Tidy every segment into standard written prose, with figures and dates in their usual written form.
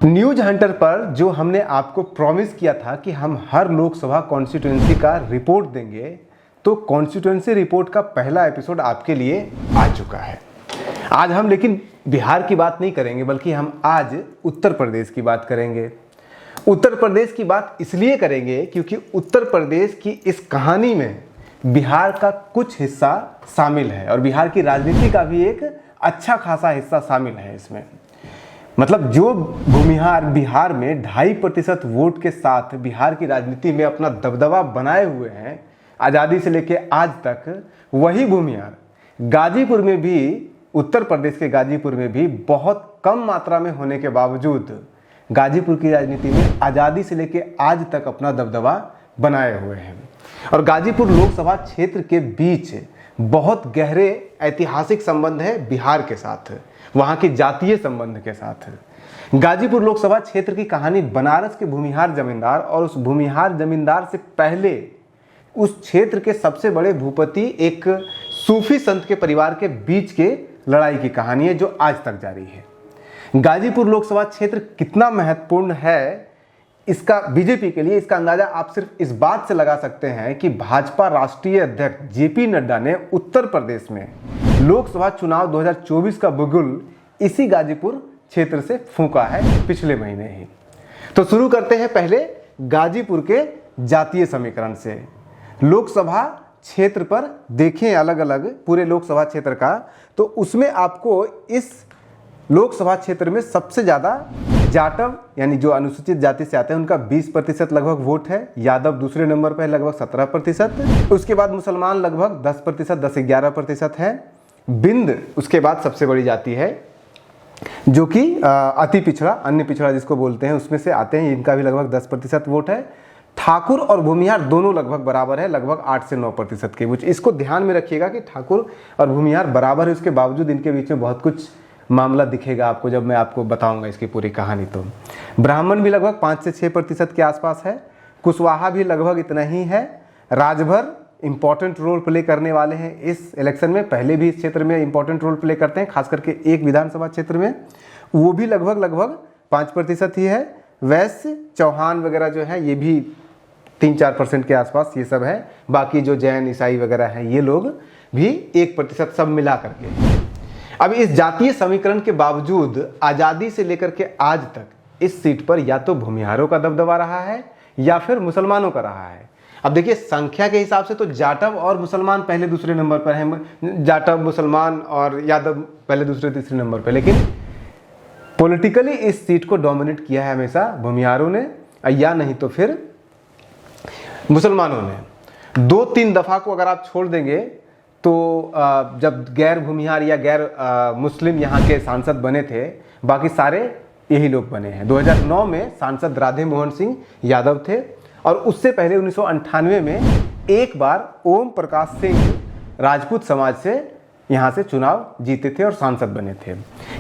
News Hunter पर जो हमने आपको प्रॉमिस किया था कि हम हर लोकसभा कॉन्स्टिट्यूंसी का रिपोर्ट देंगे, तो कॉन्स्टिट्यूंसी रिपोर्ट का पहला एपिसोड आपके लिए आ चुका है। आज हम लेकिन बिहार की बात नहीं करेंगे, बल्कि हम आज उत्तर प्रदेश की बात करेंगे। उत्तर प्रदेश की बात इसलिए करेंगे क्योंकि उत्तर प्रदेश की इस कहानी में बिहार का कुछ हिस्सा शामिल है और बिहार की राजनीति का भी एक अच्छा खासा हिस्सा शामिल है इसमें। मतलब जो भूमिहार बिहार में 2.5% वोट के साथ बिहार की राजनीति में अपना दबदबा बनाए हुए हैं आज़ादी से लेकर आज तक, वही भूमिहार गाजीपुर में भी, उत्तर प्रदेश के गाजीपुर में भी बहुत कम मात्रा में होने के बावजूद गाजीपुर की राजनीति में आज़ादी से लेकर आज तक अपना दबदबा बनाए हुए हैं। और गाजीपुर लोकसभा क्षेत्र के बीच बहुत गहरे ऐतिहासिक संबंध है बिहार के साथ, वहाँ के जातीय संबंध के साथ। गाजीपुर लोकसभा क्षेत्र की कहानी बनारस के भूमिहार जमींदार और उस भूमिहार जमींदार से पहले उस क्षेत्र के सबसे बड़े भूपति एक सूफी संत के परिवार के बीच के लड़ाई की कहानी है जो आज तक जारी है। गाजीपुर लोकसभा क्षेत्र कितना महत्वपूर्ण है इसका बीजेपी के लिए, इसका अंदाजा आप सिर्फ इस बात से लगा सकते हैं कि भाजपा राष्ट्रीय अध्यक्ष जेपी नड्डा ने उत्तर प्रदेश में लोकसभा चुनाव 2024 का बुगुल इसी गाजीपुर क्षेत्र से फूंका है पिछले महीने ही। तो शुरू करते हैं पहले गाजीपुर के जातीय समीकरण से। लोकसभा क्षेत्र पर देखें अलग अलग पूरे लोकसभा क्षेत्र का, तो उसमें आपको इस लोकसभा क्षेत्र में सबसे ज़्यादा जाटव यानी जो अनुसूचित जाति से आते हैं उनका 20% लगभग वोट है। यादव दूसरे नंबर पर है लगभग 17%। उसके बाद मुसलमान लगभग 10%, 10-11% है। बिंद उसके बाद सबसे बड़ी जाति है जो कि अति पिछड़ा, अन्य पिछड़ा जिसको बोलते हैं, उसमें से आते हैं। इनका भी लगभग 10% वोट है। ठाकुर और भूमिहार दोनों लगभग बराबर है, लगभग 8 से 9% के बीच। इसको ध्यान में रखिएगा कि ठाकुर और भूमिहार बराबर है, उसके बावजूद इनके बीच में बहुत कुछ मामला दिखेगा आपको जब मैं आपको बताऊंगा इसकी पूरी कहानी। तो ब्राह्मण भी लगभग 5 से 6% के आसपास है। कुशवाहा भी लगभग इतना ही है। राजभर इंपॉर्टेंट रोल प्ले करने वाले हैं इस इलेक्शन में, पहले भी इस क्षेत्र में इंपॉर्टेंट रोल प्ले करते हैं, खास करके एक विधानसभा क्षेत्र में, वो भी लगभग 5% ही है। वैश्य चौहान वगैरह जो है ये भी 3-4% के आसपास ये सब है। बाकी जो जैन ईसाई वगैरह हैं ये लोग भी 1% सब मिला करके। अब इस जातीय समीकरण के बावजूद आज़ादी से लेकर के आज तक इस सीट पर या तो भूमिहारों का दबदबा रहा है या फिर मुसलमानों का रहा है। अब देखिए संख्या के हिसाब से तो जाटव और मुसलमान पहले दूसरे नंबर पर हैं, जाटव मुसलमान और यादव पहले दूसरे तीसरे नंबर पर, लेकिन पॉलिटिकली इस सीट को डोमिनेट किया है हमेशा भूमिहारों ने या नहीं तो फिर मुसलमानों ने। 2-3 दफ़ा को अगर आप छोड़ देंगे तो जब गैर भूमिहार या गैर मुस्लिम यहाँ के सांसद बने थे, बाकी सारे यही लोग बने हैं। 2009 में सांसद राधे मोहन सिंह यादव थे और उससे पहले 1998 में एक बार ओम प्रकाश सिंह राजपूत समाज से यहाँ से चुनाव जीते थे और सांसद बने थे।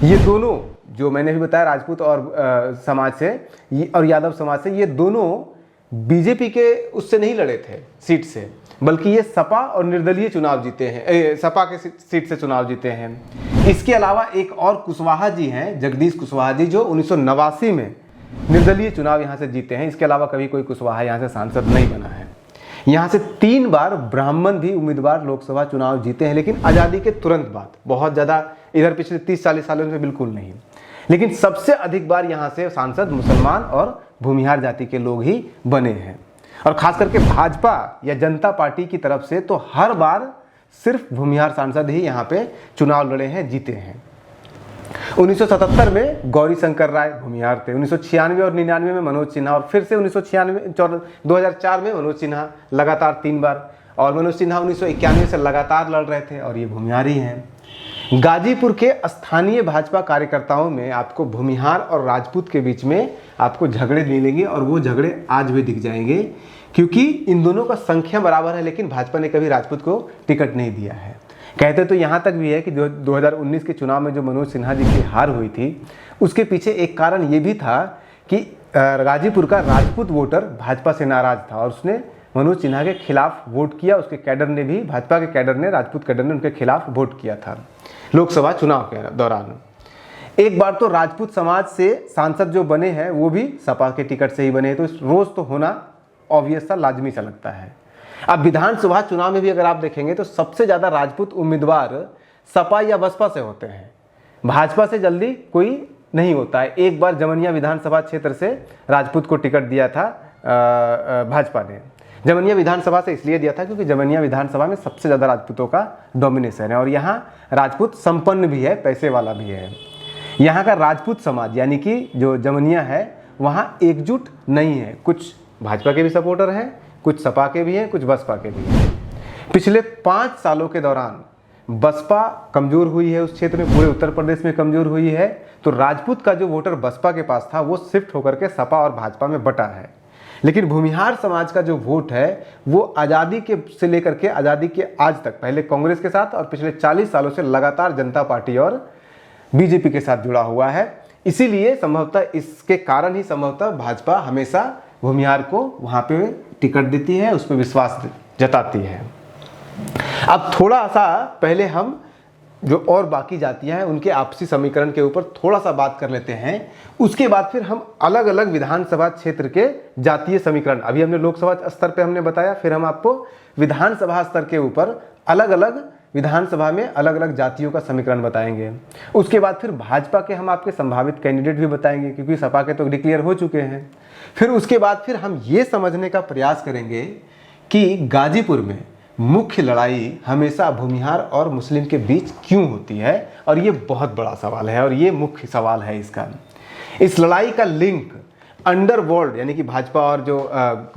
ये दोनों जो मैंने भी बताया, राजपूत और समाज से और यादव समाज से, ये दोनों बीजेपी के उससे नहीं लड़े थे सीट से, बल्कि ये सपा और निर्दलीय चुनाव जीते हैं, सपा के सीट से चुनाव जीते हैं। इसके अलावा एक और कुशवाहा जी हैं, जगदीश कुशवाहा जी, जो 1989 में निर्दलीय चुनाव यहाँ से जीते हैं। इसके अलावा कभी कोई कुशवाहा यहाँ से सांसद नहीं बना है। यहाँ से 3 बार ब्राह्मण भी उम्मीदवार लोकसभा चुनाव जीते हैं, लेकिन आज़ादी के तुरंत बाद, बहुत ज़्यादा इधर पिछले 30-40 सालों में बिल्कुल नहीं। लेकिन सबसे अधिक बार यहाँ से सांसद मुसलमान और भूमिहार जाति के लोग ही बने हैं। और खास करके भाजपा या जनता पार्टी की तरफ से तो हर बार सिर्फ भूमिहार सांसद ही यहाँ पे चुनाव लड़े हैं, जीते हैं। 1977 में गौरी शंकर राय भूमिहार थे, 1996 और 99 में मनोज सिन्हा, और फिर से 2004 में मनोज सिन्हा लगातार 3 बार, और मनोज सिन्हा 1991 से लगातार लड़ रहे थे और ये भूमिहार ही हैं। गाजीपुर के स्थानीय भाजपा कार्यकर्ताओं में आपको भूमिहार और राजपूत के बीच में आपको झगड़े मिलेंगे और वो झगड़े आज भी दिख जाएंगे, क्योंकि इन दोनों का संख्या बराबर है, लेकिन भाजपा ने कभी राजपूत को टिकट नहीं दिया है। कहते तो यहाँ तक भी है कि 2019 के चुनाव में जो मनोज सिन्हा जी की हार हुई थी, उसके पीछे एक कारण ये भी था कि गाजीपुर का राजपूत वोटर भाजपा से नाराज था और उसने मनोज सिन्हा के खिलाफ वोट किया। उसके कैडर ने भी, भाजपा के कैडर ने, राजपूत कैडर ने उनके खिलाफ वोट किया था लोकसभा चुनाव के दौरान। एक बार तो राजपूत समाज से सांसद जो बने हैं वो भी सपा के टिकट से ही बने, तो रोज तो होना ऑब्वियस सा, लाजमी सा लगता है। अब विधानसभा चुनाव में भी अगर आप देखेंगे तो सबसे ज्यादा राजपूत उम्मीदवार सपा या बसपा से होते हैं, भाजपा से जल्दी कोई नहीं होता है। एक बार जमनिया विधानसभा क्षेत्र से राजपूत को टिकट दिया था भाजपा ने। जमनिया विधानसभा से इसलिए दिया था क्योंकि जमनिया विधानसभा में सबसे ज़्यादा राजपूतों का डोमिनेशन है और यहाँ राजपूत संपन्न भी है, पैसे वाला भी है। यहाँ का राजपूत समाज यानी कि जो जमनिया है वहाँ एकजुट नहीं है, कुछ भाजपा के भी सपोर्टर हैं, कुछ सपा के भी हैं, कुछ बसपा के भी हैं। पिछले 5 सालों के दौरान बसपा कमजोर हुई है उस क्षेत्र में, पूरे उत्तर प्रदेश में कमजोर हुई है, तो राजपूत का जो वोटर बसपा के पास था वो शिफ्ट होकर के सपा और भाजपा में बटा है। लेकिन भूमिहार समाज का जो वोट है वो आज़ादी के से लेकर के आज़ादी के आज तक, पहले कांग्रेस के साथ और पिछले 40 सालों से लगातार जनता पार्टी और बीजेपी के साथ जुड़ा हुआ है। इसीलिए संभवतः इसके कारण ही संभवतः भाजपा हमेशा भूमिहार को वहाँ पे टिकट देती है, उस पर विश्वास जताती है। अब थोड़ा सा पहले हम जो और बाकी जातियां हैं उनके आपसी समीकरण के ऊपर थोड़ा सा बात कर लेते हैं, उसके बाद फिर हम अलग अलग विधानसभा क्षेत्र के जातीय समीकरण, अभी हमने लोकसभा स्तर पे हमने बताया, फिर हम आपको विधानसभा स्तर के ऊपर अलग अलग विधानसभा में अलग अलग जातियों का समीकरण बताएंगे। उसके बाद फिर भाजपा के हम आपके संभावित कैंडिडेट भी बताएंगे क्योंकि सपा के तो डिक्लेयर हो चुके हैं। फिर उसके बाद फिर हम ये समझने का प्रयास करेंगे कि गाजीपुर में मुख्य लड़ाई हमेशा भूमिहार और मुस्लिम के बीच क्यों होती है, और ये बहुत बड़ा सवाल है और ये मुख्य सवाल है इसका। इस लड़ाई का लिंक अंडरवर्ल्ड यानी कि भाजपा और जो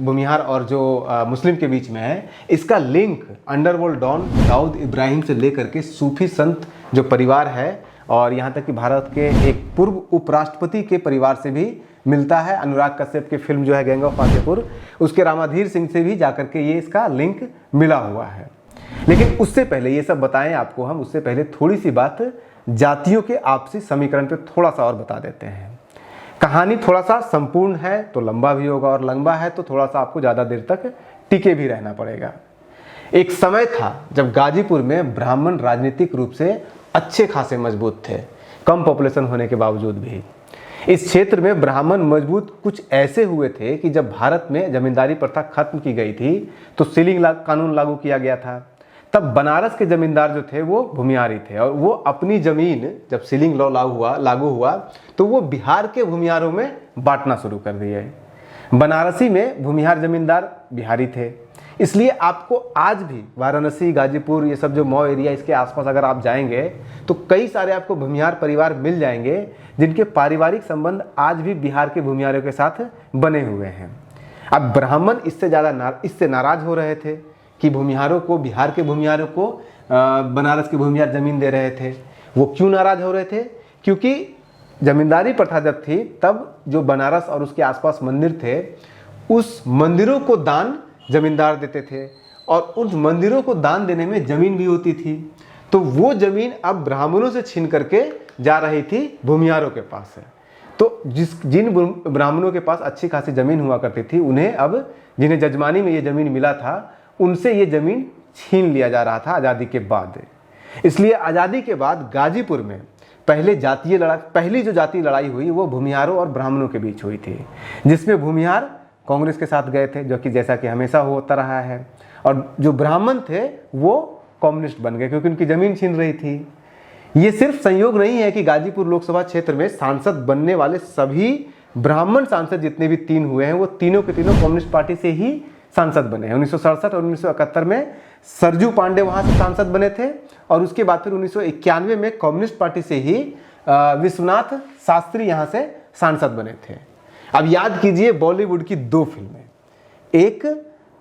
भूमिहार और जो मुस्लिम के बीच में है, इसका link underworld don Dawood Ibrahim से लेकर के सूफी संत जो परिवार है और यहाँ तक कि भारत के एक पूर्व उपराष्ट्रपति के परिवार से भी मिलता है। अनुराग कश्यप की फिल्म जो है गैंग ऑफ वासेपुर, उसके रामाधीर सिंह से भी जाकर के ये इसका लिंक मिला हुआ है। लेकिन उससे पहले ये सब बताएं आपको हम, उससे पहले थोड़ी सी बात जातियों के आपसी समीकरण पे थोड़ा सा और बता देते हैं। कहानी थोड़ा सा संपूर्ण है तो लंबा भी होगा और लंबा है तो थोड़ा सा आपको ज़्यादा देर तक टिके भी रहना पड़ेगा। एक समय था जब गाजीपुर में ब्राह्मण राजनीतिक रूप से अच्छे खासे मजबूत थे, कम पॉपुलेशन होने के बावजूद भी। इस क्षेत्र में ब्राह्मण मजबूत कुछ ऐसे हुए थे कि जब भारत में जमींदारी प्रथा खत्म की गई थी तो सीलिंग कानून लागू किया गया था। तब बनारस के जमींदार जो थे वो भूमिहारी थे और वो अपनी जमीन जब सीलिंग लॉ लागू हुआ तो वो बिहार के भूमिहारों में बांटना शुरू कर दिए। बनारसी में भूमिहार जमींदार बिहारी थे, इसलिए आपको आज भी वाराणसी, गाजीपुर, ये सब जो मऊ एरिया इसके आसपास अगर आप जाएंगे तो कई सारे आपको भूमिहार परिवार मिल जाएंगे जिनके पारिवारिक संबंध आज भी बिहार के भूमिहारों के साथ बने हुए हैं। अब ब्राह्मण इससे नाराज हो रहे थे कि भूमिहारों को, बिहार के भूमिहारों को बनारस के भूमिहार जमीन दे रहे थे। वो क्यों नाराज हो रहे थे? क्योंकि जमींदारी प्रथा जब थी तब जो बनारस और उसके आसपास मंदिर थे उस मंदिरों को दान जमींदार देते थे और उन मंदिरों को दान देने में जमीन भी होती थी, तो वो जमीन अब ब्राह्मणों से छीन करके जा रही थी भूमिहारों के पास है। तो जिन ब्राह्मणों के पास अच्छी खासी जमीन हुआ करती थी उन्हें अब, जिन्हें जजमानी में ये जमीन मिला था, उनसे ये जमीन छीन लिया जा रहा था आज़ादी के बाद। इसलिए आज़ादी के बाद गाजीपुर में पहली जो जातीय लड़ाई हुई वो भूमिहारों और ब्राह्मणों के बीच हुई थी, जिसमें भूमिहार कांग्रेस के साथ गए थे, जो कि जैसा कि हमेशा होता रहा है, और जो ब्राह्मण थे वो कम्युनिस्ट बन गए क्योंकि उनकी जमीन छीन रही थी। ये सिर्फ संयोग नहीं है कि गाजीपुर लोकसभा क्षेत्र में सांसद बनने वाले सभी ब्राह्मण सांसद जितने भी 3 हुए हैं वो तीनों के तीनों कम्युनिस्ट पार्टी से ही सांसद बने हैं। 1967 और 1971 में सरजू पांडे वहां से सांसद बने थे और उसके बाद फिर 1991 में कम्युनिस्ट पार्टी से ही विश्वनाथ शास्त्री यहां से सांसद बने थे। अब याद कीजिए बॉलीवुड की 2 फिल्में, एक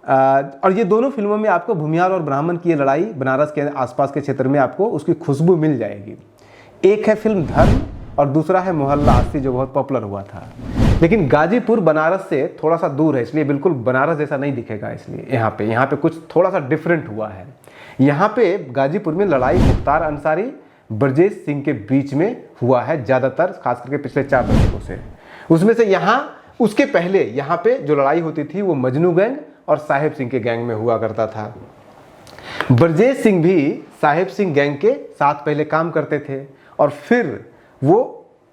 और ये दोनों फिल्मों में आपको भूमिहार और ब्राह्मण की लड़ाई बनारस के आसपास के क्षेत्र में आपको उसकी खुशबू मिल जाएगी। एक है फिल्म धर्म और दूसरा है मोहल्ला आस्ती जो बहुत पॉपुलर हुआ था। लेकिन गाजीपुर बनारस से थोड़ा सा दूर है, इसलिए बिल्कुल बनारस जैसा नहीं दिखेगा। इसलिए यहाँ पे कुछ थोड़ा सा डिफरेंट हुआ है। यहाँ पे गाजीपुर में लड़ाई मुख्तार अंसारी, ब्रजेश सिंह के बीच में हुआ है ज़्यादातर, खास करके पिछले 4 दशकों से। उसमें से उसके पहले यहाँ पे जो लड़ाई होती थी वो मजनू गैंग और साहेब सिंह के गैंग में हुआ करता था। ब्रजेश सिंह भी साहेब सिंह गैंग के साथ पहले काम करते थे और फिर वो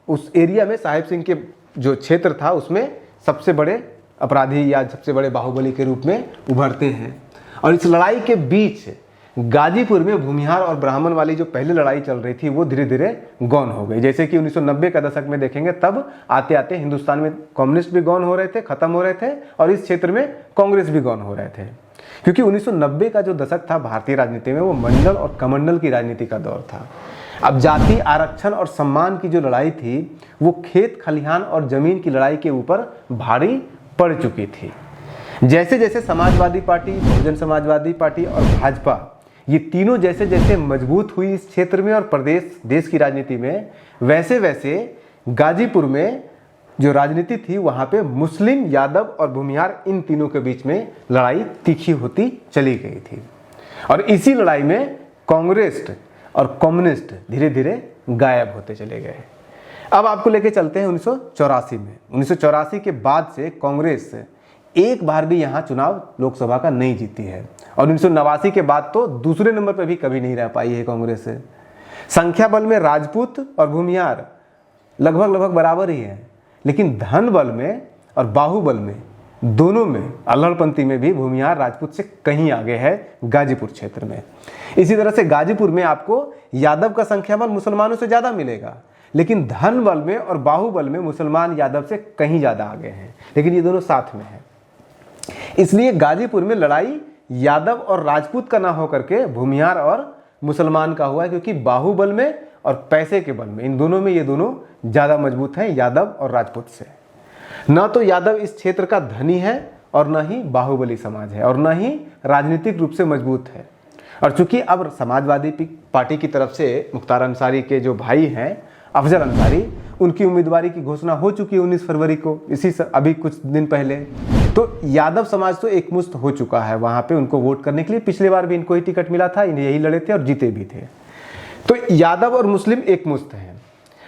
उस एरिया में साहिब सिंह के जो क्षेत्र था उसमें सबसे बड़े अपराधी या सबसे बड़े बाहुबली के रूप में उभरते हैं। और इस लड़ाई के बीच गाजीपुर में भूमिहार और ब्राह्मण वाली जो पहली लड़ाई चल रही थी वो धीरे धीरे गौन हो गई। जैसे कि 1990 का दशक में देखेंगे, तब आते आते हिंदुस्तान में कम्युनिस्ट भी गौन हो रहे थे, खत्म हो रहे थे, और इस क्षेत्र में कांग्रेस भी गौन हो रहे थे। क्योंकि 1990 का जो दशक था भारतीय राजनीति में, वो मंडल और कमंडल की राजनीति का दौर था। अब जाति आरक्षण और सम्मान की जो लड़ाई थी वो खेत खलिहान और जमीन की लड़ाई के ऊपर भारी पड़ चुकी थी। जैसे जैसे समाजवादी पार्टी, बहुजन समाजवादी पार्टी और भाजपा, ये तीनों जैसे जैसे मजबूत हुई इस क्षेत्र में और प्रदेश देश की राजनीति में, वैसे वैसे गाजीपुर में जो राजनीति थी वहाँ पे मुस्लिम, यादव और भूमिहार, इन तीनों के बीच में लड़ाई तीखी होती चली गई थी। और इसी लड़ाई में कांग्रेस और कम्युनिस्ट धीरे धीरे गायब होते चले गए। अब आपको लेके चलते हैं 1984 में। 1984 के बाद से कांग्रेस एक बार भी यहाँ चुनाव लोकसभा का नहीं जीती है, और 1989 के बाद तो दूसरे नंबर पर भी कभी नहीं रह पाई है कांग्रेस। संख्या बल में राजपूत और भूमिहार लगभग बराबर ही है, लेकिन धन बल में और बाहुबल में, दोनों में, अल्हड़पंथी में भी भूमिहार राजपूत से कहीं आगे है गाजीपुर क्षेत्र में। इसी तरह से गाजीपुर में आपको यादव का संख्या बल मुसलमानों से ज़्यादा मिलेगा, लेकिन धन बल में और बाहुबल में मुसलमान यादव से कहीं ज़्यादा आगे हैं, लेकिन ये दोनों साथ में हैं। इसलिए गाजीपुर में लड़ाई यादव और राजपूत का ना होकर के भूमिहार और मुसलमान का हुआ है, क्योंकि बाहुबल में और पैसे के बल में, इन दोनों में ये दोनों ज़्यादा मजबूत हैं यादव और राजपूत से। न तो यादव इस क्षेत्र का धनी है और न ही बाहुबली समाज है और न ही राजनीतिक रूप से मजबूत है। और चूंकि अब समाजवादी पार्टी की तरफ से मुख्तार अंसारी के जो भाई हैं अफजल अंसारी, उनकी उम्मीदवारी की घोषणा हो चुकी है 19 फरवरी को, अभी कुछ दिन पहले। तो यादव समाज तो एकमुश्त हो चुका है वहाँ पे उनको वोट करने के लिए। पिछले बार भी इनको ही टिकट मिला था, इन्हें यही लड़े थे और जीते भी थे। तो यादव और मुस्लिम एकमुश्त हैं।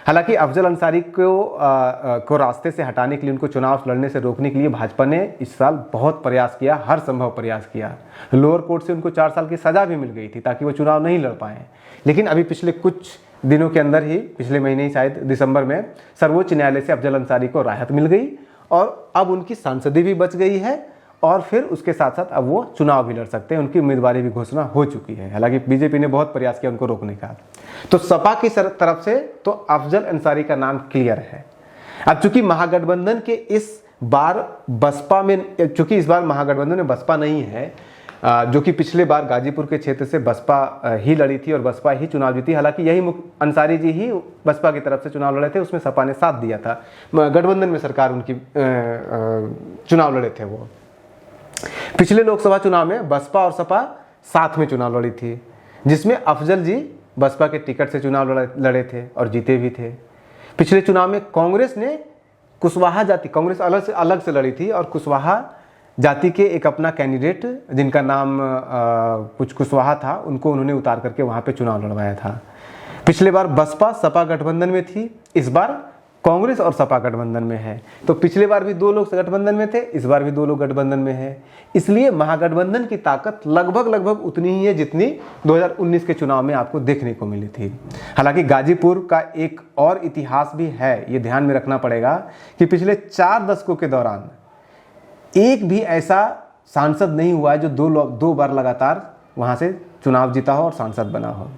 हालांकि अफजल अंसारी को रास्ते से हटाने के लिए, उनको चुनाव लड़ने से रोकने के लिए भाजपा ने इस साल बहुत प्रयास किया, हर संभव प्रयास किया। लोअर कोर्ट से उनको 4 साल की सज़ा भी मिल गई थी ताकि वो चुनाव नहीं लड़ पाएँ। लेकिन अभी पिछले कुछ दिनों के अंदर ही, पिछले महीने ही शायद दिसंबर में, सर्वोच्च न्यायालय से अफजल अंसारी को राहत मिल गई और अब उनकी सांसदी भी बच गई है, और फिर उसके साथ साथ अब वो चुनाव भी लड़ सकते हैं। उनकी उम्मीदवारी भी घोषणा हो चुकी है। हालांकि बीजेपी ने बहुत प्रयास किया उनको रोकने का। तो सपा की तरफ से तो अफजल अंसारी का नाम क्लियर है। अब चूंकि महागठबंधन के इस बार बसपा में, चूंकि इस बार महागठबंधन में बसपा नहीं है, जो कि पिछले बार गाजीपुर के क्षेत्र से बसपा ही लड़ी थी और बसपा ही चुनाव जीती। हालांकि यही अंसारी जी ही बसपा की तरफ से चुनाव लड़े थे, उसमें सपा ने साथ दिया था, गठबंधन में सरकार उनकी चुनाव लड़े थे वो। पिछले लोकसभा चुनाव में बसपा और सपा साथ में चुनाव लड़ी थी, जिसमें अफजल जी बसपा के टिकट से चुनाव लड़े थे और जीते भी थे। पिछले चुनाव में कांग्रेस ने कुशवाहा जाति, कांग्रेस अलग से लड़ी थी और कुशवाहा जाति के एक अपना कैंडिडेट जिनका नाम कुछ कुशवाहा था, उनको उन्होंने उतार करके वहाँ पे चुनाव लड़वाया था। पिछले बार बसपा सपा गठबंधन में थी, इस बार कांग्रेस और सपा गठबंधन में है। तो पिछले बार भी 2 लोग गठबंधन में थे, इस बार भी 2 लोग गठबंधन में है। इसलिए महागठबंधन की ताकत लगभग उतनी ही है जितनी 2019 के चुनाव में आपको देखने को मिली थी। हालांकि गाजीपुर का एक और इतिहास भी है, ये ध्यान में रखना पड़ेगा कि पिछले 4 दशकों के दौरान एक भी ऐसा सांसद नहीं हुआ है जो 2 बार लगातार वहाँ से चुनाव जीता हो और सांसद बना हो।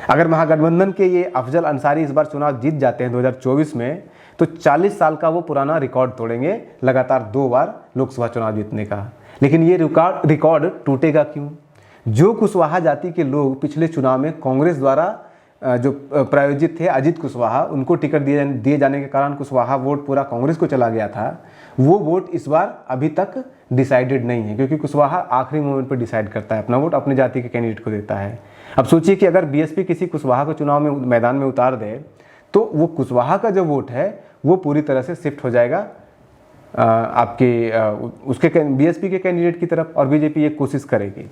अगर महागठबंधन के ये अफजल अंसारी इस बार चुनाव जीत जाते हैं 2024 में, तो 40 साल का वो पुराना रिकॉर्ड तोड़ेंगे, लगातार 2 बार लोकसभा चुनाव जीतने का। लेकिन ये रिकॉर्ड टूटेगा क्यों? जो कुशवाहा जाति के लोग पिछले चुनाव में कांग्रेस द्वारा जो प्रायोजित थे, अजीत कुशवाहा, उनको टिकट दिए जाने के कारण कुशवाहा वोट पूरा कांग्रेस को चला गया था, वो वोट इस बार अभी तक डिसाइडेड नहीं है, क्योंकि कुशवाहा आखिरी मोमेंट पर डिसाइड करता है, अपना वोट अपने जाति के कैंडिडेट को देता है। अब सोचिए कि अगर बीएसपी किसी कुशवाहा को चुनाव में मैदान में उतार दे, तो वो कुशवाहा का जो वोट है वो पूरी तरह से शिफ्ट हो जाएगा उसके बीएसपी के कैंडिडेट की तरफ, और बीजेपी ये कोशिश करेगी।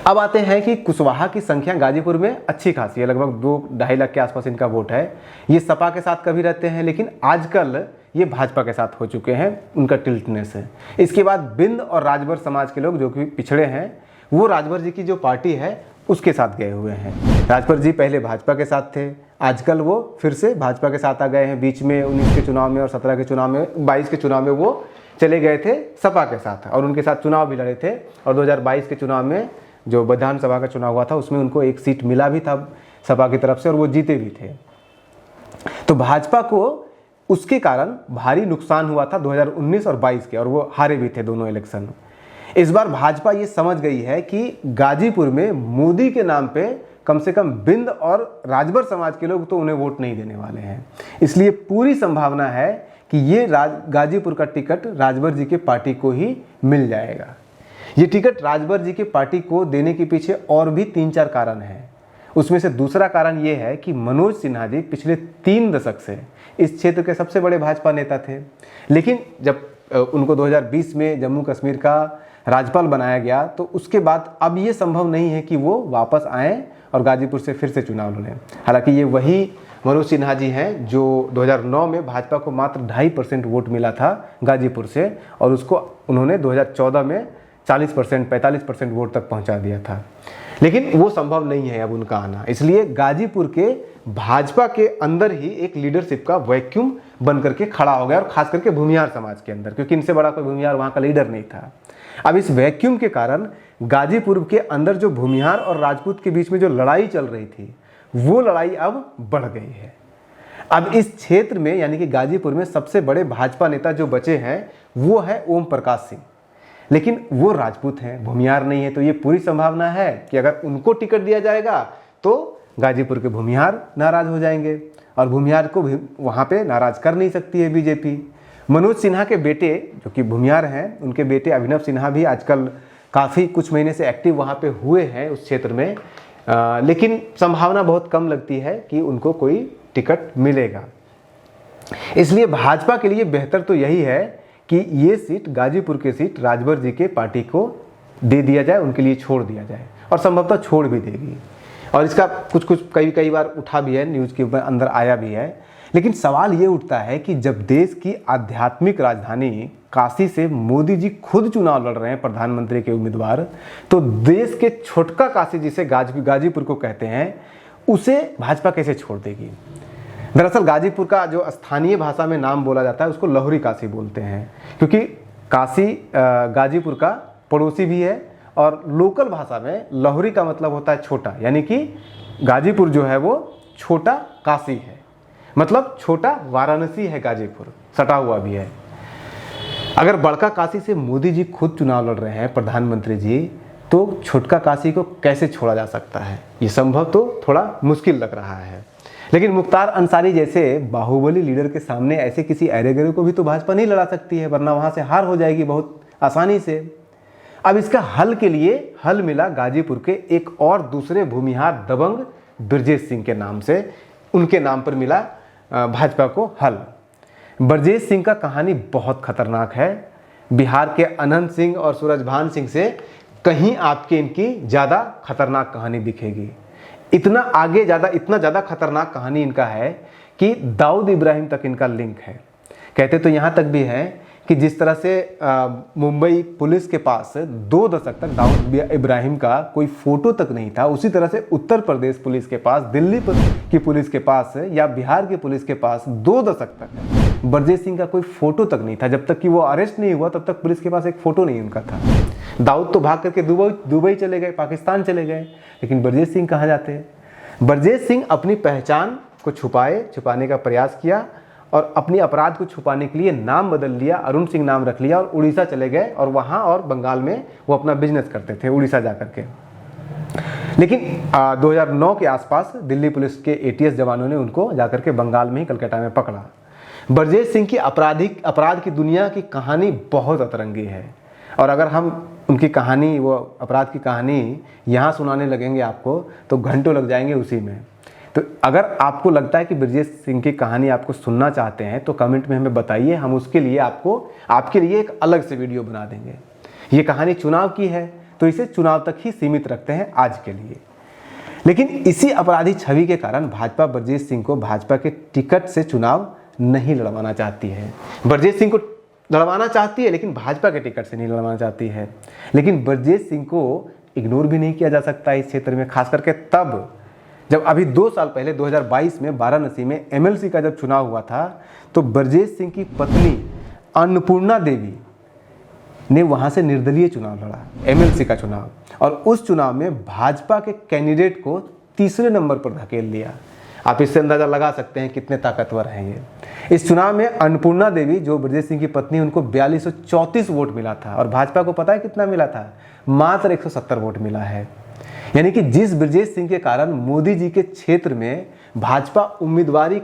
अब आते हैं कि कुशवाहा की संख्या गाजीपुर में अच्छी खासी है, लगभग 2-2.5 लाख के आसपास इनका वोट है। ये सपा के साथ कभी रहते हैं, लेकिन आजकल ये भाजपा के साथ हो चुके हैं, उनका टिल्टनेस है। इसके बाद बिंद और राजभर समाज के लोग जो कि पिछड़े हैं, वो राजभर जी की जो पार्टी है उसके साथ गए हुए हैं। राजभर जी पहले भाजपा के साथ थे, आजकल वो फिर से भाजपा के साथ आ गए हैं। बीच में 19 के चुनाव में और 17 के चुनाव में, 22 के चुनाव में वो चले गए थे सपा के साथ और उनके साथ चुनाव भी लड़े थे। और 2022 के चुनाव में जो विधानसभा का चुनाव हुआ था उसमें उनको एक सीट मिला भी था सपा की तरफ से और वो जीते भी थे। तो भाजपा को उसके कारण भारी नुकसान हुआ था 2019 और 22 के, और वो हारे भी थे दोनों इलेक्शन। इस बार भाजपा ये समझ गई है कि गाजीपुर में मोदी के नाम पे कम से कम बिंद और राजभर समाज के लोग तो उन्हें वोट नहीं देने वाले हैं। इसलिए पूरी संभावना है कि ये गाजीपुर का टिकट राजभर जी के पार्टी को ही मिल जाएगा। ये टिकट राजभर जी के पार्टी को देने के पीछे और भी 3-4 कारण हैं। उसमें से दूसरा कारण ये है कि मनोज सिन्हा जी पिछले 3 दशक से इस क्षेत्र के सबसे बड़े भाजपा नेता थे, लेकिन जब उनको 2020 में जम्मू कश्मीर का राज्यपाल बनाया गया तो उसके बाद अब ये संभव नहीं है कि वो वापस आएँ और गाजीपुर से फिर से चुनाव लड़ें। हालांकि ये वही मनोज सिन्हा जी हैं जो 2009 में भाजपा को मात्र 2.5% वोट मिला था गाजीपुर से, और उसको उन्होंने 2014 में 40%, 45% वोट तक पहुंचा दिया था। लेकिन वो संभव नहीं है अब उनका आना। इसलिए गाजीपुर के भाजपा के अंदर ही एक लीडरशिप का वैक्यूम बन करके खड़ा हो गया, और खास करके भूमिहार समाज के अंदर, क्योंकि इनसे बड़ा कोई भूमिहार वहाँ का लीडर नहीं था। अब इस वैक्यूम के कारण गाजीपुर के अंदर जो भूमिहार और राजपूत के बीच में जो लड़ाई चल रही थी वो लड़ाई अब बढ़ गई है। अब इस क्षेत्र में यानी कि गाजीपुर में सबसे बड़े भाजपा नेता जो बचे हैं वो है ओम प्रकाश सिंह, लेकिन वो राजपूत हैं, भूमिहार नहीं है। तो ये पूरी संभावना है कि अगर उनको टिकट दिया जाएगा तो गाजीपुर के भूमिहार नाराज हो जाएंगे, और भूमिहार को भी वहाँ पे नाराज कर नहीं सकती है बीजेपी। मनोज सिन्हा के बेटे जो कि भूमिहार हैं, उनके बेटे अभिनव सिन्हा भी आजकल काफ़ी कुछ महीने से एक्टिव वहाँ पे हुए हैं उस क्षेत्र में, लेकिन संभावना बहुत कम लगती है कि उनको कोई टिकट मिलेगा। इसलिए भाजपा के लिए बेहतर तो यही है कि ये सीट, गाजीपुर की सीट राजभर जी के पार्टी को दे दिया जाए, उनके लिए छोड़ दिया जाए, और संभवतः छोड़ भी देगी। और इसका कुछ कई बार उठा भी है, न्यूज़ के अंदर आया भी है। लेकिन सवाल ये उठता है कि जब देश की आध्यात्मिक राजधानी काशी से मोदी जी खुद चुनाव लड़ रहे हैं प्रधानमंत्री के उम्मीदवार, तो देश के छोटका काशी जिसे गाजीपुर को कहते हैं उसे भाजपा कैसे छोड़ देगी। दरअसल गाजीपुर का जो स्थानीय भाषा में नाम बोला जाता है उसको लहुरी काशी बोलते हैं, क्योंकि काशी गाजीपुर का पड़ोसी भी है, और लोकल भाषा में लहुरी का मतलब होता है छोटा, यानी कि गाजीपुर जो है वो छोटा काशी है, मतलब छोटा वाराणसी है गाजीपुर, सटा हुआ भी है। अगर बड़का काशी से मोदी जी खुद चुनाव लड़ रहे हैं प्रधानमंत्री जी, तो छोटका काशी को कैसे छोड़ा जा सकता है? ये संभव तो थोड़ा मुश्किल लग रहा है। लेकिन मुख्तार अंसारी जैसे बाहुबली लीडर के सामने ऐसे किसी ऐरे-गैरे को भी तो भाजपा नहीं लड़ा सकती है, वरना वहां से हार हो जाएगी बहुत आसानी से। अब इसका हल के लिए हल मिला गाजीपुर के एक और दूसरे भूमिहार दबंग ब्रजेश सिंह के नाम से, उनके नाम पर मिला भाजपा को हल। ब्रजेश सिंह का कहानी बहुत खतरनाक है। बिहार के अनंत सिंह और सूरजभान सिंह से कहीं आपके इनकी ज़्यादा खतरनाक कहानी दिखेगी। इतना ज़्यादा खतरनाक कहानी इनका है कि दाऊद इब्राहिम तक इनका लिंक है। कहते तो यहाँ तक भी है कि जिस तरह से मुंबई पुलिस के पास 2 दशक तक दाऊद इब्राहिम का कोई फोटो तक नहीं था, उसी तरह से उत्तर प्रदेश पुलिस के पास, दिल्ली की पुलिस के पास या बिहार की पुलिस के पास 2 दशक तक ब्रजेश सिंह का कोई फोटो तक नहीं था। जब तक कि वो अरेस्ट नहीं हुआ तब तक पुलिस के पास एक फोटो नहीं उनका था। दाऊद तो भाग करके दुबई चले गए, पाकिस्तान चले गए, लेकिन ब्रजेश सिंह कहाँ जाते हैं? ब्रजेश सिंह अपनी पहचान को छुपाने का प्रयास किया और अपनी अपराध को छुपाने के लिए नाम बदल लिया, अरुण सिंह नाम रख लिया और उड़ीसा चले गए, और वहाँ और बंगाल में वो अपना बिजनेस करते थे उड़ीसा जा करके। लेकिन 2009 के आसपास दिल्ली पुलिस के ATS जवानों ने उनको जाकर के बंगाल में ही कलकत्ता में पकड़ा। ब्रजेश सिंह की अपराध की दुनिया की कहानी बहुत अतरंगी है, और अगर हम उनकी कहानी, वो अपराध की कहानी यहाँ सुनाने लगेंगे आपको तो घंटों लग जाएंगे उसी में। तो अगर आपको लगता है कि ब्रजेश सिंह की कहानी आपको सुनना चाहते हैं तो कमेंट में हमें बताइए, हम उसके लिए आपके लिए एक अलग से वीडियो बना देंगे। ये कहानी चुनाव की है तो इसे चुनाव तक ही सीमित रखते हैं आज के लिए। लेकिन इसी अपराधी छवि के कारण भाजपा ब्रजेश सिंह को भाजपा के टिकट से चुनाव नहीं लड़वाना चाहती है। ब्रजेश सिंह को लड़वाना चाहती है लेकिन भाजपा के टिकट से नहीं लड़वाना चाहती है। लेकिन ब्रजेश सिंह को इग्नोर भी नहीं किया जा सकता इस क्षेत्र में, खास करके तब जब अभी 2 साल पहले 2022 में वाराणसी में एमएलसी का जब चुनाव हुआ था तो ब्रजेश सिंह की पत्नी अन्नपूर्णा देवी ने वहां से निर्दलीय चुनाव लड़ा, एमएलसी का चुनाव, और उस चुनाव में भाजपा के कैंडिडेट को तीसरे नंबर पर धकेल लिया। आप इससे अंदाजा लगा सकते हैं कितने ताकतवर हैं ये। इस चुनाव में अन्नपूर्णा देवी जो ब्रजेश सिंह की पत्नी, उनको 4234 वोट मिला था और भाजपा को पता है कितना मिला था? मात्र 170 वोट मिला है। यानी कि जिस ब्रजेश सिंह के कारण मोदी जी के क्षेत्र में भाजपा उम्मीदवारी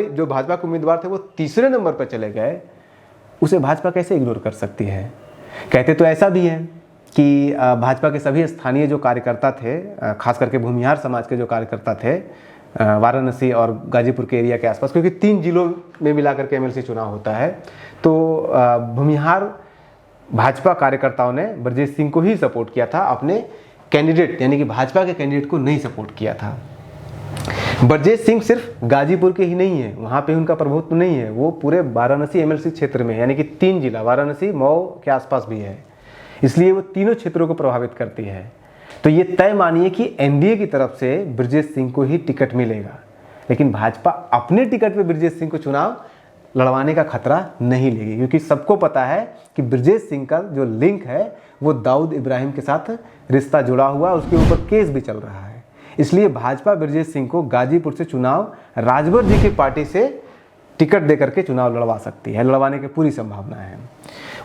जो भाजपा के उम्मीदवार थे वो तीसरे नंबर पर चले गए, उसे भाजपा कैसे इग्नोर कर सकती है? कहते तो ऐसा भी है कि भाजपा के सभी स्थानीय जो कार्यकर्ता थे, खास करके भूमिहार समाज के जो कार्यकर्ता थे वाराणसी और गाजीपुर के एरिया के आसपास, क्योंकि 3 जिलों में मिलाकर के एमएलसी चुनाव होता है, तो भूमिहार भाजपा कार्यकर्ताओं ने ब्रजेश सिंह को ही सपोर्ट किया था, अपने कैंडिडेट यानी कि भाजपा के कैंडिडेट को नहीं सपोर्ट किया था। ब्रजेश सिंह सिर्फ गाजीपुर के ही नहीं है, वहाँ पे उनका प्रभुत्व नहीं है, वो पूरे वाराणसी एमएलसी क्षेत्र में, यानी कि 3 जिला वाराणसी मऊ के आसपास भी है, इसलिए वो तीनों क्षेत्रों को प्रभावित करती है। तो ये तय मानिए कि एनडीए की तरफ से ब्रजेश सिंह को ही टिकट मिलेगा, लेकिन भाजपा अपने टिकट पे ब्रजेश सिंह को चुनाव लड़वाने का खतरा नहीं लेगी, क्योंकि सबको पता है कि ब्रजेश सिंह का जो लिंक है वो दाऊद इब्राहिम के साथ रिश्ता जुड़ा हुआ, उसके ऊपर केस भी चल रहा है। इसलिए भाजपा ब्रजेश सिंह को गाजीपुर से चुनाव राजभर जी की पार्टी से टिकट देकर के चुनाव लड़वा सकती है, लड़वाने की पूरी संभावना है।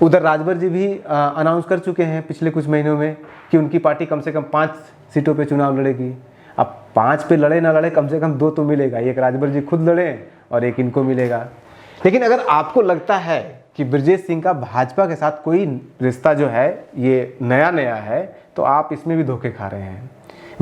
उधर राजभर जी भी अनाउंस कर चुके हैं पिछले कुछ महीनों में कि उनकी पार्टी कम से कम 5 सीटों पे चुनाव लड़ेगी। अब 5 पे लड़े ना लड़े, कम से कम 2 तो मिलेगा, एक राजभर जी खुद लड़े और एक इनको मिलेगा। लेकिन अगर आपको लगता है कि ब्रजेश सिंह का भाजपा के साथ कोई रिश्ता जो है ये नया है, तो आप इसमें भी धोखे खा रहे हैं।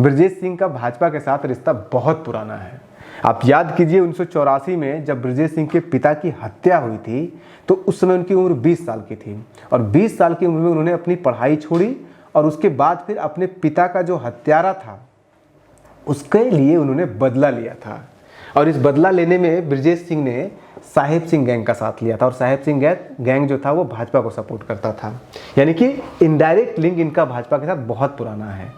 ब्रजेश सिंह का भाजपा के साथ रिश्ता बहुत पुराना है। आप याद कीजिए 1984 में जब ब्रजेश सिंह के पिता की हत्या हुई थी तो उस समय उनकी उम्र 20 साल की थी, और 20 साल की उम्र में उन्होंने अपनी पढ़ाई छोड़ी और उसके बाद फिर अपने पिता का जो हत्यारा था उसके लिए उन्होंने बदला लिया था। और इस बदला लेने में ब्रजेश सिंह ने साहेब सिंह गैंग का साथ लिया था, और साहेब सिंह गैंग जो था वो भाजपा को सपोर्ट करता था। यानी कि इनडायरेक्ट लिंक इनका भाजपा के साथ बहुत पुराना है।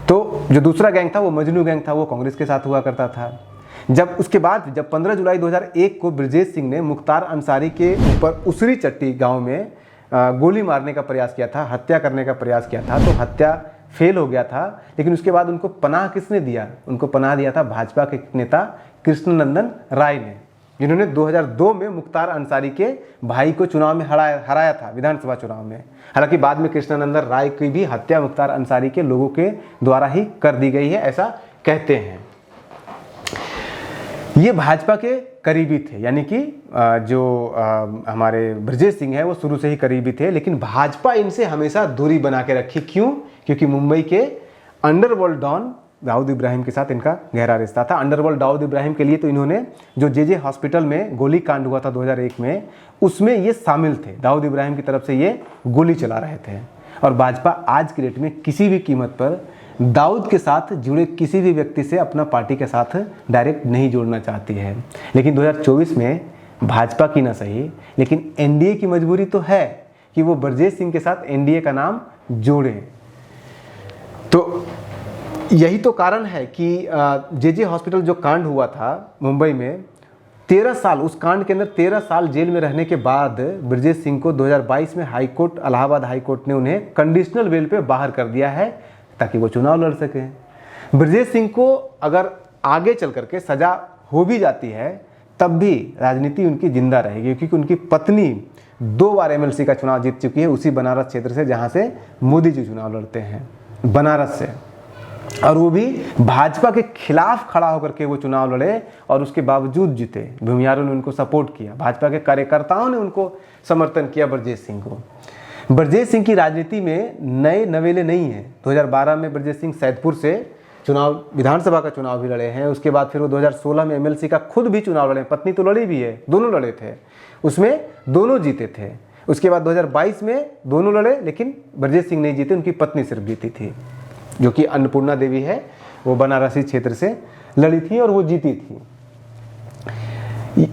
तो जो दूसरा गैंग था वो मजनू गैंग था, वो कांग्रेस के साथ हुआ करता था। जब उसके बाद जब 15 जुलाई 2001 को ब्रजेश सिंह ने मुख्तार अंसारी के ऊपर उसरी चट्टी गांव में गोली मारने का प्रयास किया था, हत्या करने का प्रयास किया था, तो हत्या फेल हो गया था। लेकिन उसके बाद उनको पनाह किसने दिया? उनको पनाह दिया था भाजपा के नेता कृष्णनंदन राय ने, जिन्होंने 2002 में मुख्तार अंसारी के भाई को चुनाव में हराया था, विधानसभा चुनाव में। हालांकि बाद में कृष्णानंदन राय की भी हत्या मुख्तार अंसारी के लोगों के द्वारा ही कर दी गई है, ऐसा कहते हैं। ये भाजपा के करीबी थे, यानी कि जो हमारे ब्रजेश सिंह है वो शुरू से ही करीबी थे, लेकिन भाजपा इनसे हमेशा दूरी बना के रखी। क्यों? क्योंकि मुंबई के अंडरवर्ल्ड डॉन दाऊद इब्राहिम के साथ इनका गहरा रिश्ता था। अंडरवर्ल्ड दाऊद इब्राहिम के लिए तो इन्होंने जो जे हॉस्पिटल में गोली कांड हुआ था 2001 में, उसमें ये शामिल थे, दाऊद इब्राहिम की तरफ से ये गोली चला रहे थे। और भाजपा आज की डेट में किसी भी कीमत पर दाऊद के साथ जुड़े किसी भी व्यक्ति से अपना पार्टी के साथ डायरेक्ट नहीं जोड़ना चाहती है। लेकिन 2024 में भाजपा की ना सही, लेकिन एनडीए की मजबूरी तो है कि वो ब्रजेश सिंह के साथ एनडीए का नाम जोड़े। तो यही तो कारण है कि जे हॉस्पिटल जो कांड हुआ था मुंबई में, 13 साल, उस कांड के अंदर 13 साल जेल में रहने के बाद ब्रजेश सिंह को 2022 में हाईकोर्ट, इलाहाबाद हाईकोर्ट ने उन्हें कंडीशनल बेल पे बाहर कर दिया है ताकि वो चुनाव लड़ सकें। ब्रजेश सिंह को अगर आगे चल करके सजा हो भी जाती है तब भी राजनीति उनकी जिंदा रहेगी, क्योंकि उनकी पत्नी 2 बार एमएलसी का चुनाव जीत चुकी है, उसी बनारस क्षेत्र से जहाँ से मोदी जी चुनाव लड़ते हैं, बनारस से। और वो भी भाजपा के खिलाफ खड़ा होकर के वो चुनाव लड़े और उसके बावजूद जीते। भूमिहारों ने उनको सपोर्ट किया, भाजपा के कार्यकर्ताओं ने उनको समर्थन किया ब्रजेश सिंह को। ब्रजेश सिंह की राजनीति में नए नवेले नहीं है। 2012 में ब्रजेश सिंह सैदपुर से चुनाव, विधानसभा का चुनाव भी लड़े हैं। उसके बाद फिर वो 2016 में एमएलसी का खुद भी चुनाव लड़े, पत्नी तो लड़ी भी है, दोनों लड़े थे, उसमें दोनों जीते थे। उसके बाद 2022 में दोनों लड़े, लेकिन ब्रजेश सिंह नहीं जीते, उनकी पत्नी सिर्फ जीती थी, जो कि अन्नपूर्णा देवी है, वो बनारसी क्षेत्र से लड़ी थी और वो जीती थी,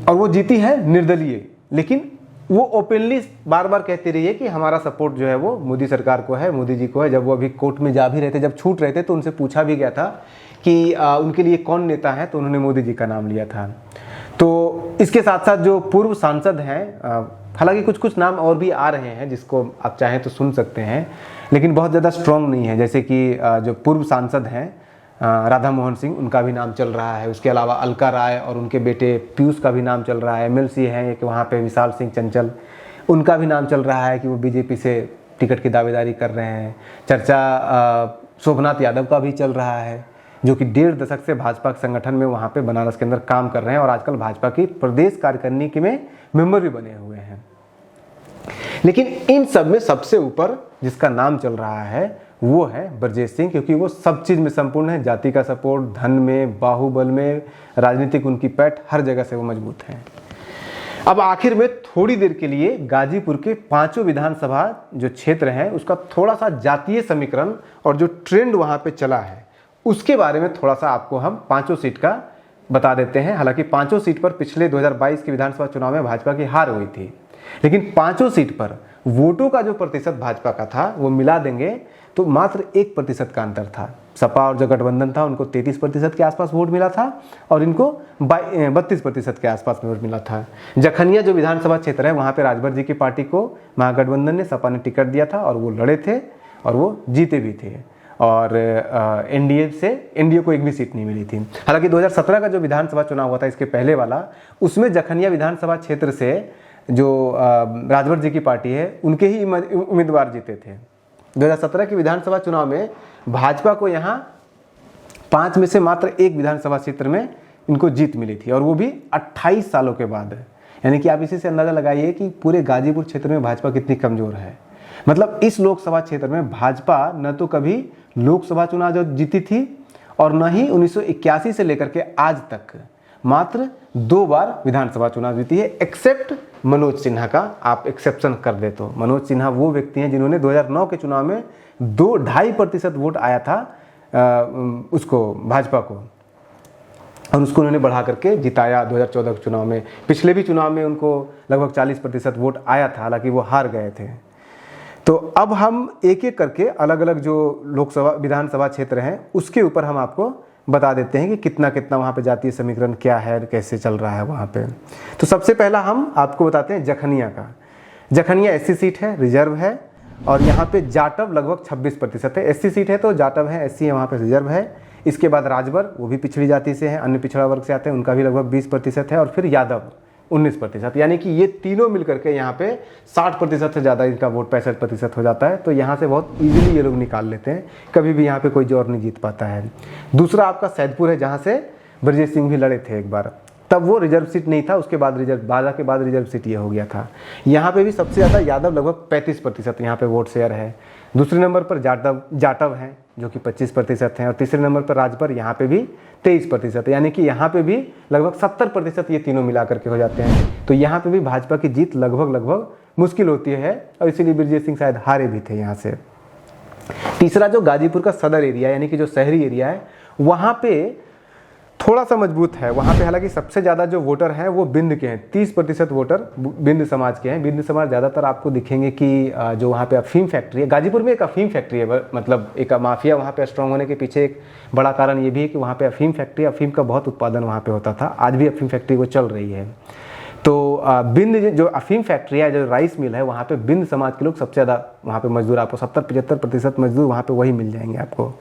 और वो जीती है निर्दलीय। लेकिन वो ओपनली बार बार कहती रही है कि हमारा सपोर्ट जो है वो मोदी सरकार को है, मोदी जी को है। जब वो अभी कोर्ट में जा भी रहे थे, जब छूट रहे थे, तो उनसे पूछा भी गया था कि उनके लिए कौन नेता है, तो उन्होंने मोदी जी का नाम लिया था। तो इसके साथ साथ जो पूर्व सांसद हैं, हालांकि कुछ कुछ नाम और भी आ रहे हैं जिसको आप चाहें तो सुन सकते हैं, लेकिन बहुत ज़्यादा स्ट्रॉन्ग नहीं है। जैसे कि जो पूर्व सांसद हैं राधा मोहन सिंह, उनका भी नाम चल रहा है। उसके अलावा अलका राय और उनके बेटे पीयूष का भी नाम चल रहा है। MLC हैं एक वहाँ पे विशाल सिंह चंचल, उनका भी नाम चल रहा है कि वो बीजेपी से टिकट की दावेदारी कर रहे हैं। चर्चा शोभनाथ यादव का भी चल रहा है, जो कि 1.5 दशक से भाजपा के संगठन में वहाँ पे बनारस के अंदर काम कर रहे हैं और आजकल भाजपा की प्रदेश कार्यकारिणी के में मेंबर भी बने हुए हैं। लेकिन इन सब में सबसे ऊपर जिसका नाम चल रहा है वो है ब्रजेश सिंह, क्योंकि वो सब चीज़ में संपूर्ण है। जाति का सपोर्ट, धन में, बाहुबल में, राजनीतिक उनकी पैठ, हर जगह से वो मजबूत हैं। अब आखिर में थोड़ी देर के लिए गाजीपुर के 5 विधानसभा जो क्षेत्र हैं उसका थोड़ा सा जातीय समीकरण और जो ट्रेंड वहाँ पे चला है उसके बारे में थोड़ा सा आपको हम 5 सीट का बता देते हैं। हालांकि 5 सीट पर पिछले 2022 के विधानसभा चुनाव में भाजपा की हार हुई थी, लेकिन 5 सीट पर वोटों का जो प्रतिशत भाजपा का था वो मिला देंगे तो मात्र 1% का अंतर था। सपा और जो गठबंधन था उनको 33% के आसपास वोट मिला था और इनको 32% के आसपास वोट मिला था। जखनिया जो विधानसभा क्षेत्र है वहाँ पे राजभर जी की पार्टी को महागठबंधन ने, सपा ने टिकट दिया था और वो लड़े थे और वो जीते भी थे। और एनडीए को एक भी सीट नहीं मिली थी। हालांकि 2017 का जो विधानसभा चुनाव हुआ था इसके पहले वाला, उसमें जखनिया विधानसभा क्षेत्र से जो राजभर जी की पार्टी है उनके ही उम्मीदवार जीते थे। 2017 के विधानसभा चुनाव में भाजपा को यहाँ 5 में से मात्र 1 विधानसभा क्षेत्र में इनको जीत मिली थी और वो भी 28 सालों के बाद। यानी कि आप इसी से अंदाज़ा लगाइए कि पूरे गाजीपुर क्षेत्र में भाजपा कितनी कमज़ोर है। मतलब इस लोकसभा क्षेत्र में भाजपा न तो कभी लोकसभा चुनाव जो जीती थी और न ही 1981 से लेकर के आज तक मात्र 2 बार विधानसभा चुनाव जीती है, एक्सेप्ट मनोज सिन्हा का आप एक्सेप्शन कर दे तो। मनोज सिन्हा वो व्यक्ति हैं जिन्होंने 2009 के चुनाव में 2-2.5% वोट आया था उसको भाजपा को, और उसको उन्होंने बढ़ा करके जिताया 2014 के चुनाव में। पिछले भी चुनाव में उनको लगभग 40% वोट आया था, हालांकि वो हार गए थे। तो अब हम एक एक करके अलग अलग जो लोकसभा विधानसभा क्षेत्र हैं उसके ऊपर हम आपको बता देते हैं कि कितना कितना वहाँ पे जातीय समीकरण क्या है, कैसे चल रहा है वहाँ पे। तो सबसे पहला हम आपको बताते हैं जखनिया का। जखनिया SC सीट है, रिजर्व है और यहाँ पे जाटव लगभग 26% है। SC सीट है तो जाटव है, SC है, वहाँ पे रिजर्व है। इसके बाद राजभर, वो भी पिछड़ी जाति से हैं, अन्य पिछड़ा वर्ग से आते हैं, उनका भी लगभग 20% है। और फिर यादव 19%, यानी कि ये तीनों मिलकर के यहाँ पे 60% से ज़्यादा इनका वोट 65% हो जाता है। तो यहाँ से बहुत इजीली ये लोग निकाल लेते हैं, कभी भी यहाँ पे कोई जोर नहीं जीत पाता है। दूसरा आपका सैदपुर है, जहाँ से ब्रजेश सिंह भी लड़े थे एक बार, तब वो रिजर्व सीट नहीं था, उसके बाद रिजर्व, बाजा के बाद रिजर्व सीट ये हो गया था। यहाँ पे भी सबसे ज़्यादा यादव लगभग 35% यहाँ पे वोट शेयर है। दूसरे नंबर पर जाटव हैं जो कि 25% हैं और तीसरे नंबर पर राजभर, यहाँ पे भी 23%, यानी कि यहाँ पे भी लगभग 70% ये तीनों मिला करके हो जाते हैं। तो यहाँ पे भी भाजपा की जीत लगभग मुश्किल होती है और इसीलिए ब्रजेश सिंह शायद हारे भी थे यहाँ से। तीसरा जो गाजीपुर का सदर एरिया यानी कि जो शहरी एरिया है वहाँ पे थोड़ा सा मजबूत है। वहाँ पे हालांकि सबसे ज़्यादा जो वोटर हैं वो बिंद के हैं, 30% वोटर बिंद समाज के हैं। बिंद समाज ज़्यादातर आपको दिखेंगे कि जो वहाँ पे अफीम फैक्ट्री है, गाजीपुर में एक अफीम फैक्ट्री है, मतलब एक माफिया वहाँ पे स्ट्रॉन्ग होने के पीछे एक बड़ा कारण ये भी है कि वहाँ पे अफीम फैक्ट्री, अफीम का बहुत उत्पादन वहाँ पे होता था। आज भी अफीम फैक्ट्री वो चल रही है। तो बिंद जो अफीम फैक्ट्री है, जो राइस मिल है, वहाँ पे बिंद समाज के लोग सबसे ज़्यादा वहाँ पे मजदूर, आपको 70-75% मजदूर वहाँ पे वही मिल जाएंगे आपको।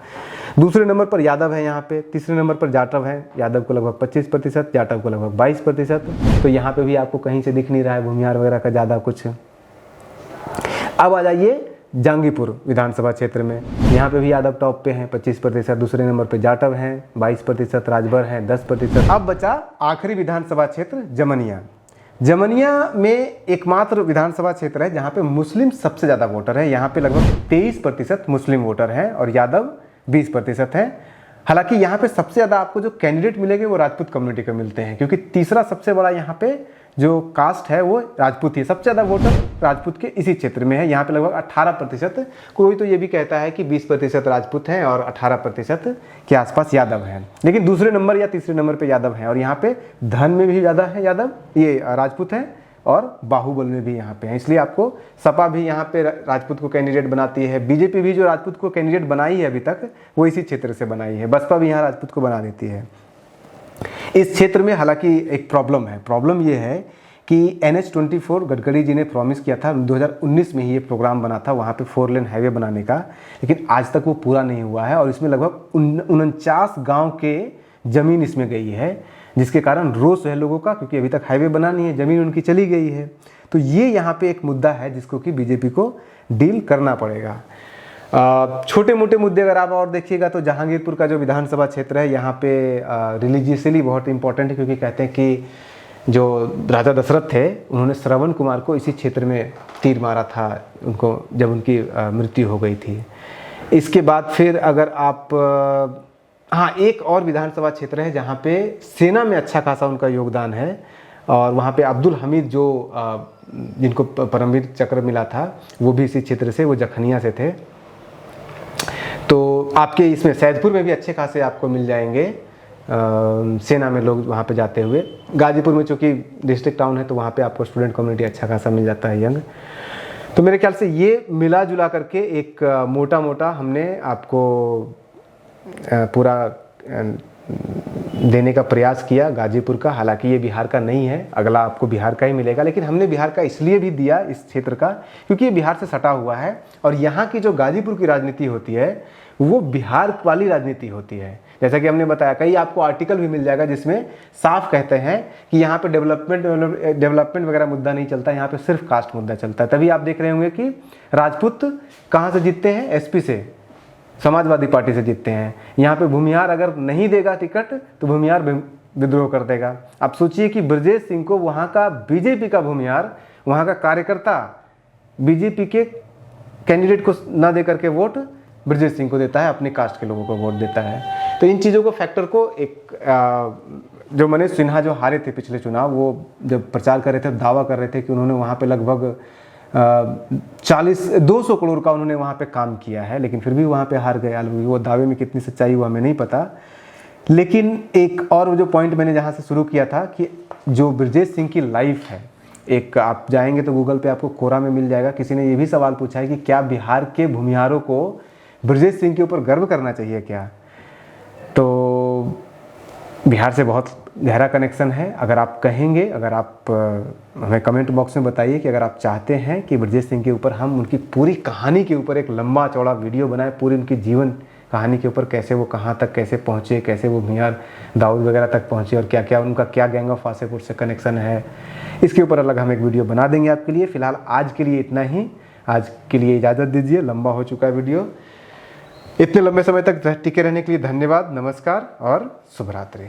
दूसरे नंबर पर यादव है यहाँ पे, तीसरे नंबर पर जाटव है, यादव को लगभग 25%, जाटव को लगभग 22%। तो यहाँ पे भी आपको कहीं से दिख नहीं रहा है भूमिहार वगैरह का ज़्यादा कुछ। अब आ जाइए जंगीपुर विधानसभा क्षेत्र में, यहाँ पे भी यादव टॉप पे हैं 25%, दूसरे नंबर पे जाटव हैं 22%, राजभर हैं 10%। अब बचा आखिरी विधानसभा क्षेत्र जमनिया। जमनिया में एकमात्र विधानसभा क्षेत्र है जहाँ पे मुस्लिम सबसे ज़्यादा वोटर है। यहाँ पे लगभग 23% मुस्लिम वोटर हैं और यादव 20% हैं। हालांकि यहाँ पे सबसे ज़्यादा आपको जो कैंडिडेट मिलेंगे वो राजपूत कम्युनिटी के मिलते हैं, क्योंकि तीसरा सबसे बड़ा यहाँ पे जो कास्ट है वो राजपूत ही है। सबसे ज़्यादा वोटर राजपूत के इसी क्षेत्र में है। यहाँ पे लगभग 18%, कोई तो ये भी कहता है कि 20% राजपूत हैं और 18% के आसपास यादव हैं। लेकिन दूसरे नंबर या तीसरे नंबर पे यादव हैं और यहाँ पे धन में भी ज़्यादा है यादव, ये राजपूत हैं और बाहुबल में भी यहाँ पे हैं। इसलिए आपको सपा भी यहाँ पे राजपूत को कैंडिडेट बनाती है। बीजेपी भी जो राजपूत को कैंडिडेट बनाई है अभी तक, वो इसी क्षेत्र से बनाई है। बसपा भी यहाँ राजपूत को बना देती है। इस क्षेत्र में हालांकि एक प्रॉब्लम ये है कि NH-24 गडकरी जी ने प्रॉमिस किया था, 2019 में ही ये प्रोग्राम बना था वहाँ पे 4 लेन हाईवे बनाने का, लेकिन आज तक वो पूरा नहीं हुआ है और इसमें लगभग 49 गांव के ज़मीन इसमें गई है, जिसके कारण रोष है लोगों का, क्योंकि अभी तक हाईवे बना नहीं है, ज़मीन उनकी चली गई है। तो ये यहाँ पे एक मुद्दा है जिसको कि बीजेपी को डील करना पड़ेगा। छोटे मोटे मुद्दे अगर आप और देखिएगा तो जहांगीरपुर का जो विधानसभा क्षेत्र है यहाँ पे रिलीजियसली बहुत इंपॉर्टेंट है, क्योंकि कहते हैं कि जो राजा दशरथ थे उन्होंने श्रवण कुमार को इसी क्षेत्र में तीर मारा था उनको, जब उनकी मृत्यु हो गई थी। इसके बाद फिर अगर आप हाँ, एक और विधानसभा क्षेत्र है जहाँ पे सेना में अच्छा खासा उनका योगदान है, और वहाँ पे अब्दुल हमीद जो जिनको परमवीर चक्र मिला था वो भी इसी क्षेत्र से, वो जखनिया से थे। तो आपके इसमें सैदपुर में भी अच्छे खासे आपको मिल जाएंगे सेना में लोग वहाँ पे जाते हुए। गाजीपुर में चूँकि डिस्ट्रिक्ट टाउन है तो वहाँ पे आपको स्टूडेंट कम्युनिटी अच्छा खासा मिल जाता है, यंग। तो मेरे ख्याल से ये मिला जुला करके एक मोटा मोटा हमने आपको पूरा देने का प्रयास किया गाजीपुर का। हालांकि ये बिहार का नहीं है, अगला आपको बिहार का ही मिलेगा, लेकिन हमने बिहार का इसलिए भी दिया इस क्षेत्र का क्योंकि ये बिहार से सटा हुआ है और यहाँ की जो गाजीपुर की राजनीति होती है वो बिहार वाली राजनीति होती है। जैसा कि हमने बताया, कई आपको आर्टिकल भी मिल जाएगा जिसमें साफ कहते हैं कि यहाँ पे डेवलपमेंट वगैरह मुद्दा नहीं चलता, यहाँ पे सिर्फ कास्ट मुद्दा चलता है। तभी आप देख रहे होंगे कि राजपूत कहाँ से जीतते हैं, एसपी से, समाजवादी पार्टी से जीतते हैं। यहाँ पे भूमिहार अगर नहीं देगा टिकट तो भूमिहार विद्रोह कर देगा। आप सोचिए कि ब्रजेश सिंह को वहाँ का बीजेपी का भूमिहार, वहाँ का कार्यकर्ता बीजेपी के कैंडिडेट को ना दे करके वोट ब्रजेश सिंह को देता है, अपने कास्ट के लोगों को वोट देता है। तो इन चीज़ों को फैक्टर को एक जो मनीष सिन्हा जो हारे थे पिछले चुनाव, वो जब प्रचार कर रहे थे, दावा कर रहे थे कि उन्होंने वहाँ पे लगभग 200 करोड़ का उन्होंने वहाँ पे काम किया है, लेकिन फिर भी वहाँ पे हार गए। वो दावे में कितनी सच्चाई हुआ हमें नहीं पता। लेकिन एक और जो पॉइंट मैंने जहाँ से शुरू किया था कि जो ब्रजेश सिंह की लाइफ है, एक आप जाएंगे तो गूगल पे आपको कोरा में मिल जाएगा। किसी ने ये भी सवाल पूछा है कि क्या बिहार के भूमिहारों को ब्रजेश सिंह के ऊपर गर्व करना चाहिए क्या? तो बिहार से बहुत गहरा कनेक्शन है। अगर आप कहेंगे, अगर आप हमें कमेंट बॉक्स में बताइए कि अगर आप चाहते हैं कि ब्रजेश सिंह के ऊपर हम उनकी पूरी कहानी के ऊपर एक लंबा चौड़ा वीडियो बनाएं, पूरी उनकी जीवन कहानी के ऊपर, कैसे वो कहाँ तक कैसे पहुँचे, कैसे वो भूमिहार दाऊद वगैरह तक पहुँचे और क्या क्या उनका क्या गैंग ऑफ वासेपुर से कनेक्शन है, इसके ऊपर अलग हम एक वीडियो बना देंगे आपके लिए। फ़िलहाल आज के लिए इतना ही। आज के लिए इजाज़त दीजिए, लंबा हो चुका है वीडियो। इतने लंबे समय तक टिके रहने के लिए धन्यवाद, नमस्कार और शुभ रात्रि।